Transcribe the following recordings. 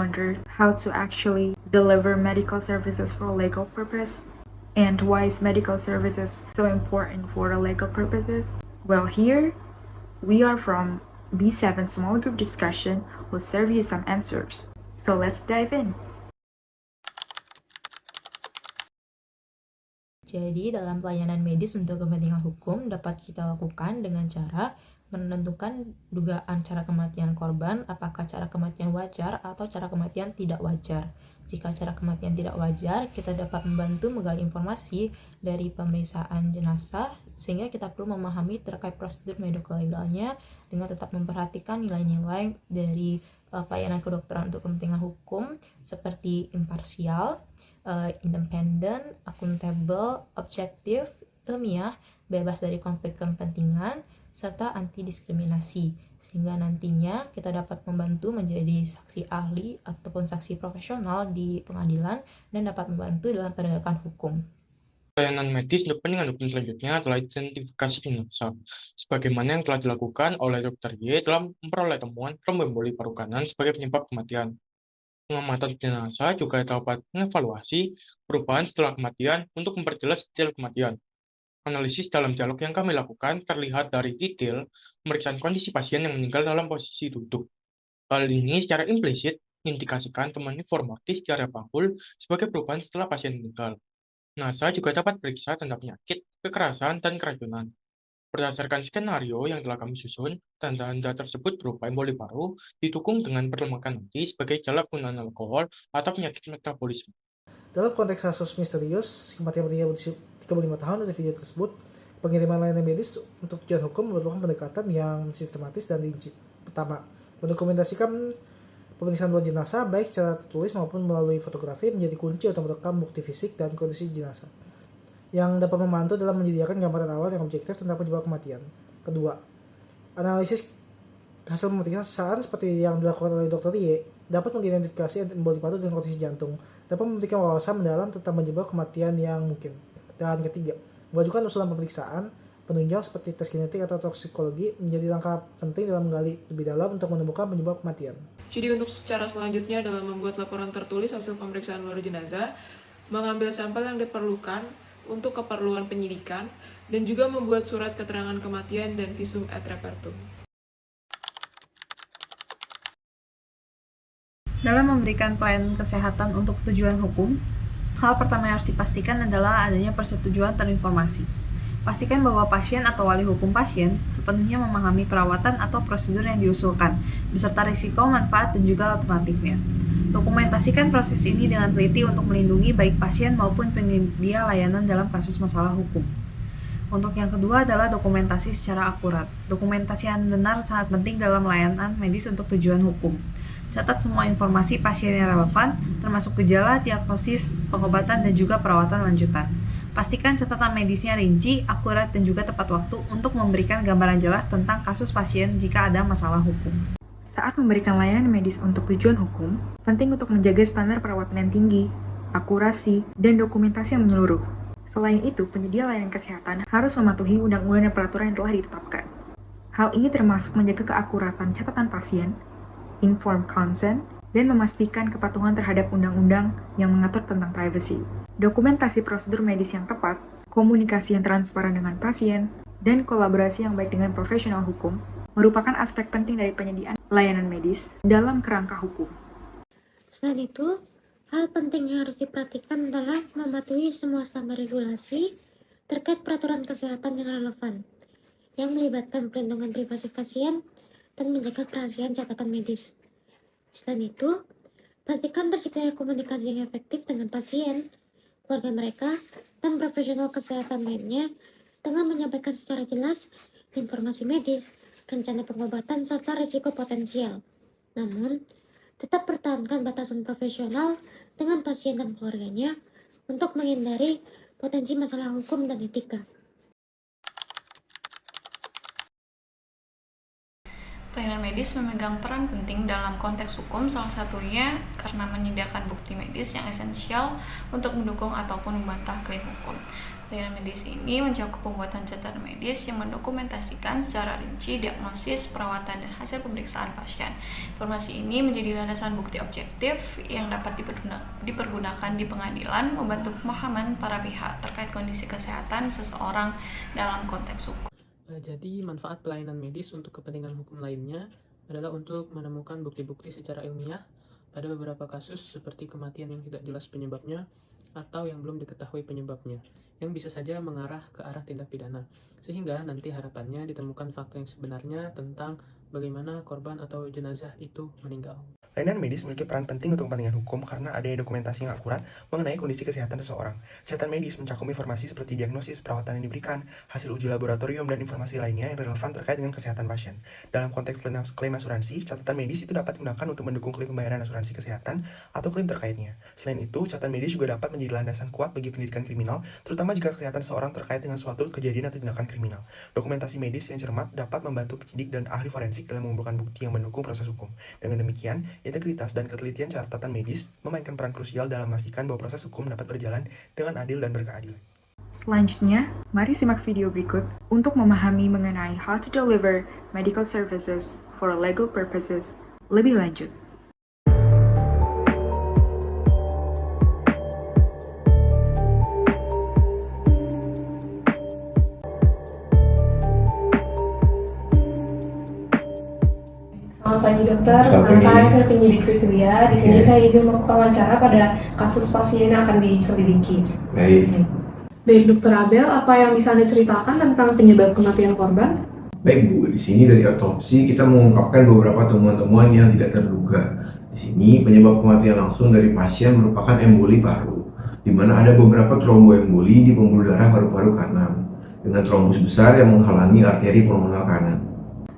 wondered how to actually deliver medical services for legal purpose? And why is medical services so important for legal purposes? Well, here we are from B7 Small Group Discussion will serve you some answers. So let's dive in. Jadi, dalam pelayanan medis untuk kepentingan hukum dapat kita lakukan dengan cara menentukan dugaan cara kematian korban, apakah cara kematian wajar atau cara kematian tidak wajar. Jika cara kematian tidak wajar, kita dapat membantu menggali informasi dari pemeriksaan jenazah, sehingga kita perlu memahami terkait prosedur mediko-legalnya dengan tetap memperhatikan nilai-nilai dari pelayanan kedokteran untuk kepentingan hukum, seperti imparsial, independen, akuntabel, objektif, ilmiah, bebas dari konflik kepentingan, serta anti diskriminasi, sehingga nantinya kita dapat membantu menjadi saksi ahli ataupun saksi profesional di pengadilan dan dapat membantu dalam penegakan hukum. Pelayanan medis untuk kepentingan hukum selanjutnya adalah identifikasi jenazah, sebagaimana yang telah dilakukan oleh Dr. Y dalam memperoleh temuan trombemboli paru kanan sebagai penyebab kematian. Pengamatan jenazah juga dapat mengevaluasi perubahan setelah kematian untuk memperjelas detail kematian. Analisis dalam dialog yang kami lakukan terlihat dari detail pemeriksaan kondisi pasien yang meninggal dalam posisi duduk. Hal ini secara implisit mengindikasikan temuan inform mortis di area panggul sebagai perubahan setelah pasien meninggal. NASA juga dapat periksa tentang penyakit, kekerasan, dan keracunan. Berdasarkan skenario yang telah kami susun, tanda-tanda tersebut berupa emboli paru didukung dengan perlemakan nanti sebagai gejala penggunaan alkohol atau penyakit metabolisme. Dalam konteks kasus misterius kematian pria berusia 35 tahun dari video tersebut, pengiriman layanan medis untuk tujuan hukum merupakan pendekatan yang sistematis dan rinci. Pertama, mendokumentasikan pemeriksaan dua jenazah baik secara tertulis maupun melalui fotografi menjadi kunci untuk merekam bukti fisik dan kondisi jenazah yang dapat membantu dalam menyediakan gambaran awal yang objektif tentang penyebab kematian. Kedua, analisis hasil pemeriksaan seperti yang dilakukan oleh Dr. Y dapat mengidentifikasi emboli paru dan kondisi jantung, dapat memberikan wawasan mendalam tentang penyebab kematian yang mungkin. Dan ketiga, mengajukan usulan pemeriksaan penunjang seperti tes genetik atau toksikologi menjadi langkah penting dalam menggali lebih dalam untuk menemukan penyebab kematian. Jadi untuk cara selanjutnya dalam membuat laporan tertulis hasil pemeriksaan luar jenazah, mengambil sampel yang diperlukan untuk keperluan penyidikan, dan juga membuat surat keterangan kematian dan visum et repertum. Dalam memberikan pelayanan kesehatan untuk tujuan hukum, hal pertama yang harus dipastikan adalah adanya persetujuan terinformasi. Pastikan bahwa pasien atau wali hukum pasien sepenuhnya memahami perawatan atau prosedur yang diusulkan, beserta risiko, manfaat, dan juga alternatifnya. Dokumentasikan proses ini dengan teliti untuk melindungi baik pasien maupun penyedia layanan dalam kasus masalah hukum. Untuk yang kedua adalah dokumentasi secara akurat. Dokumentasi yang benar sangat penting dalam layanan medis untuk tujuan hukum. Catat semua informasi pasien yang relevan, termasuk gejala, diagnosis, pengobatan, dan juga perawatan lanjutan. Pastikan catatan medisnya rinci, akurat, dan juga tepat waktu untuk memberikan gambaran jelas tentang kasus pasien jika ada masalah hukum. Saat memberikan layanan medis untuk tujuan hukum, penting untuk menjaga standar perawatan yang tinggi, akurasi, dan dokumentasi yang menyeluruh. Selain itu, penyedia layanan kesehatan harus mematuhi undang-undang dan peraturan yang telah ditetapkan. Hal ini termasuk menjaga keakuratan catatan pasien, informed consent, dan memastikan kepatuhan terhadap undang-undang yang mengatur tentang privacy. Dokumentasi prosedur medis yang tepat, komunikasi yang transparan dengan pasien, dan kolaborasi yang baik dengan profesional hukum merupakan aspek penting dari penyediaan layanan medis dalam kerangka hukum. Selain itu, hal penting yang harus diperhatikan adalah mematuhi semua standar regulasi terkait peraturan kesehatan yang relevan, yang melibatkan perlindungan privasi pasien dan menjaga kerahasiaan catatan medis. Selain itu, pastikan terciptanya komunikasi yang efektif dengan pasien, keluarga mereka, dan profesional kesehatan lainnya dengan menyampaikan secara jelas informasi medis, rencana pengobatan, serta risiko potensial. Namun, tetap pertahankan batasan profesional dengan pasien dan keluarganya untuk menghindari potensi masalah hukum dan etika. Pelayanan medis medis memegang peran penting dalam konteks hukum, salah satunya karena menyediakan bukti medis yang esensial untuk mendukung ataupun membantah klaim hukum. Layanan medis ini mencakup pembuatan catatan medis yang mendokumentasikan secara rinci diagnosis, perawatan, dan hasil pemeriksaan pasien. Informasi ini menjadi landasan bukti objektif yang dapat dipergunakan di pengadilan, membantu pemahaman para pihak terkait kondisi kesehatan seseorang dalam konteks hukum. Jadi, manfaat pelayanan medis untuk kepentingan hukum lainnya adalah untuk menemukan bukti-bukti secara ilmiah pada beberapa kasus seperti kematian yang tidak jelas penyebabnya atau yang belum diketahui penyebabnya, yang bisa saja mengarah ke arah tindak pidana, sehingga nanti harapannya ditemukan fakta yang sebenarnya tentang bagaimana korban atau jenazah itu meninggal. Layanan medis memiliki peran penting untuk kepentingan hukum karena adanya dokumentasi yang akurat mengenai kondisi kesehatan seseorang. Catatan medis mencakup informasi seperti diagnosis, perawatan yang diberikan, hasil uji laboratorium, dan informasi lainnya yang relevan terkait dengan kesehatan pasien. Dalam konteks klaim asuransi, catatan medis itu dapat digunakan untuk mendukung klaim pembayaran asuransi kesehatan atau klaim terkaitnya. Selain itu, catatan medis juga dapat menjadi landasan kuat bagi pendidikan kriminal, terutama jika kesehatan seseorang terkait dengan suatu kejadian atau tindakan kriminal. Dokumentasi medis yang cermat dapat membantu penyidik dan ahli forensik dalam mengumpulkan bukti yang mendukung proses hukum. Dengan demikian, integritas dan ketelitian catatan medis memainkan peran krusial dalam memastikan bahwa proses hukum dapat berjalan dengan adil dan berkeadilan. Selanjutnya, mari simak video berikut untuk memahami mengenai how to deliver medical services for legal purposes lebih lanjut. Selamat pagi dokter, nama saya penyidik Priscilia. Di sini saya izin melakukan wawancara pada kasus pasien yang akan diselidiki. Baik dokter Abel, apa yang bisa Anda ceritakan tentang penyebab kematian korban? Baik Bu, di sini dari otopsi kita mengungkapkan beberapa temuan-temuan yang tidak terduga. Di sini penyebab kematian langsung dari pasien merupakan emboli paru, di mana ada beberapa tromboemboli di pembuluh darah paru-paru kanan, dengan trombus besar yang menghalangi arteri pulmoner kanan.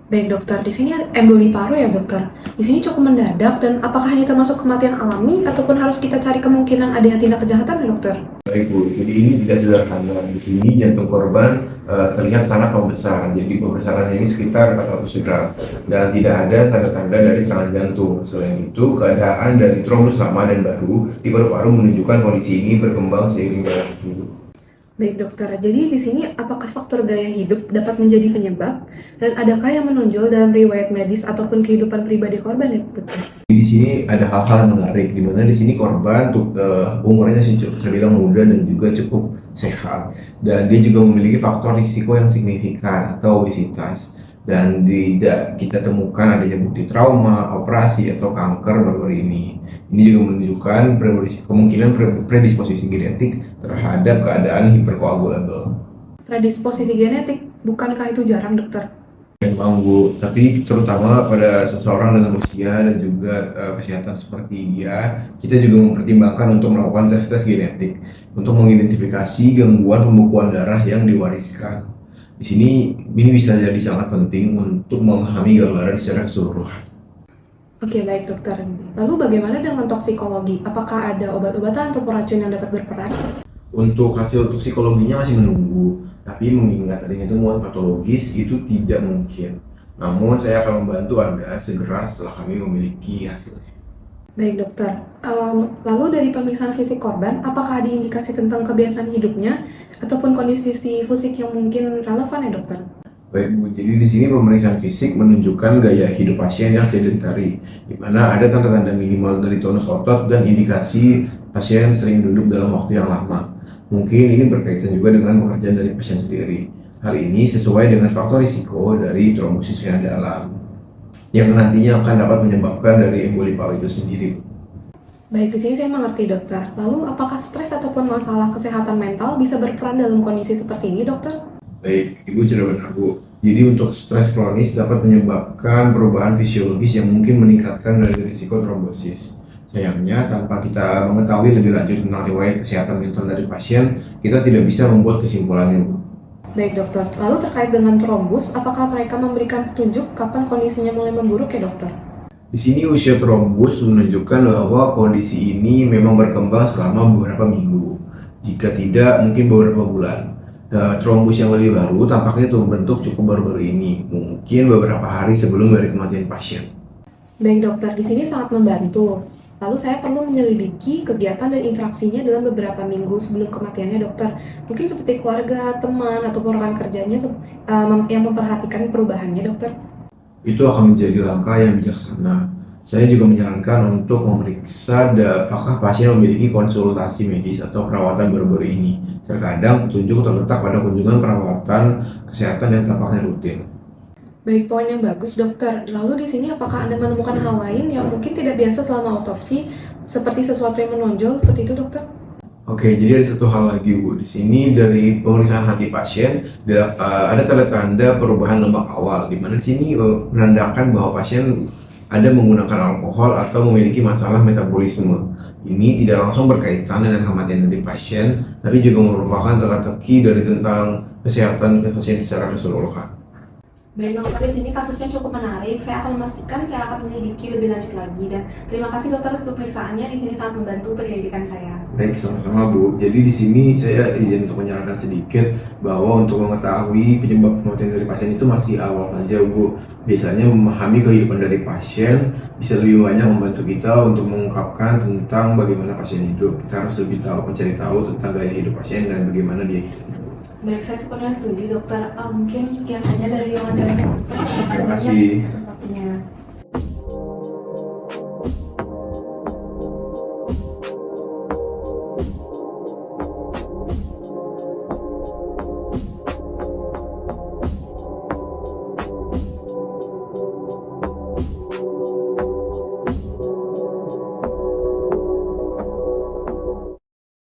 Baik dokter, di sini ada emboli paru ya dokter. Di sini cukup mendadak dan apakah ini termasuk kematian alami ataupun harus kita cari kemungkinan adanya tindak kejahatan ya dokter? Baik Bu, jadi ini tidak sederhana. Di sini jantung korban terlihat sangat membesar. Jadi pembesarannya ini sekitar 400 gram dan tidak ada tanda-tanda dari serangan jantung. Selain itu, keadaan dari trombus lama dan baru di paru-paru menunjukkan kondisi ini berkembang seiring dengan waktu. Baik dokter, jadi di sini apakah faktor gaya hidup dapat menjadi penyebab dan adakah yang menonjol dalam riwayat medis ataupun kehidupan pribadi korban ya dokter? Di sini ada hal-hal menarik, di mana di sini korban umurnya masih cukup terbilang muda dan juga cukup sehat, dan dia juga memiliki faktor risiko yang signifikan atau obesitas, dan tidak kita temukan adanya bukti trauma, operasi atau kanker baru-baru ini. Ini juga menunjukkan kemungkinan predisposisi genetik terhadap keadaan hiperkoagulabel. Predisposisi genetik, bukankah itu jarang dokter? Memang Bu, tapi terutama pada seseorang dengan usia dan juga kesehatan seperti dia, kita juga mempertimbangkan untuk melakukan tes-tes genetik untuk mengidentifikasi gangguan pembekuan darah yang diwariskan. Di sini ini bisa jadi sangat penting untuk memahami gambaran secara keseluruhan. Oke, baik dokter. Lalu bagaimana dengan toksikologi? Apakah ada obat-obatan atau racun yang dapat berperan? Untuk hasil toksikologinya masih menunggu, tapi mengingat adanya temuan patologis itu tidak mungkin. Namun saya akan membantu Anda segera setelah kami memiliki hasilnya. Baik dokter, lalu dari pemeriksaan fisik korban, apakah ada indikasi tentang kebiasaan hidupnya ataupun kondisi fisik yang mungkin relevan ya dokter? Baik Bu, jadi di sini pemeriksaan fisik menunjukkan gaya hidup pasien yang sedentari, di mana ada tanda-tanda minimal dari tonus otot dan indikasi pasien sering duduk dalam waktu yang lama. Mungkin ini berkaitan juga dengan pekerjaan dari pasien sendiri. Hal ini sesuai dengan faktor risiko dari trombosis vena dalam, yang nantinya akan dapat menyebabkan dari emboli paru itu sendiri. Baik, di sini saya mengerti dokter. Lalu apakah stres ataupun masalah kesehatan mental bisa berperan dalam kondisi seperti ini dokter? Baik, Ibu sudah benar Bu. Jadi untuk stres kronis dapat menyebabkan perubahan fisiologis yang mungkin meningkatkan dari risiko trombosis. Sayangnya, tanpa kita mengetahui lebih lanjut tentang riwayat kesehatan mental dari pasien, kita tidak bisa membuat kesimpulannya Bu. Baik dokter, lalu terkait dengan trombus, apakah mereka memberikan petunjuk kapan kondisinya mulai memburuk ya dokter? Di sini usia trombus menunjukkan bahwa kondisi ini memang berkembang selama beberapa minggu. Jika tidak, mungkin beberapa bulan. Trombus yang lebih baru tampaknya terbentuk cukup baru-baru ini, mungkin beberapa hari sebelum dari kematian pasien. Baik dokter, di sini sangat membantu. Lalu saya perlu menyelidiki kegiatan dan interaksinya dalam beberapa minggu sebelum kematiannya dokter. Mungkin seperti keluarga, teman, atau rekan kerjanya yang memperhatikan perubahannya dokter. Itu akan menjadi langkah yang bijaksana. Saya juga menyarankan untuk memeriksa apakah pasien memiliki konsultasi medis atau perawatan baru-baru ini. Terkadang petunjuk terletak pada kunjungan perawatan kesehatan yang tampaknya rutin. Baik, poin yang bagus dokter. Lalu di sini apakah Anda menemukan hal lain yang mungkin tidak biasa selama otopsi, seperti sesuatu yang menonjol seperti itu dokter? Oke, jadi ada satu hal lagi Bu. Di sini dari pemeriksaan hati pasien ada tanda-tanda perubahan lemak awal, di mana di sini menandakan bahwa pasien ada menggunakan alkohol atau memiliki masalah metabolisme. Ini tidak langsung berkaitan dengan kematian dari pasien, tapi juga merupakan teka-teki dari tentang kesehatan pasien secara keseluruhan. Baik dokter, di sini kasusnya cukup menarik. Saya akan memastikan saya akan menyelidiki lebih lanjut lagi. Dan terima kasih dokter untuk pemeriksaannya. Di sini sangat membantu penyelidikan saya. Baik, sama-sama Bu. Jadi di sini saya izin untuk menyarankan sedikit bahwa untuk mengetahui penyebab kematian dari pasien itu masih awal saja Bu. Biasanya memahami kehidupan dari pasien bisa lebih banyak membantu kita untuk mengungkapkan tentang bagaimana pasien hidup. Kita harus lebih mencari tahu tentang gaya hidup pasien dan bagaimana dia hidup. Baik, saya sepenuhnya setuju dokter. Mungkin sekian saja dari wawancara. Terima kasih.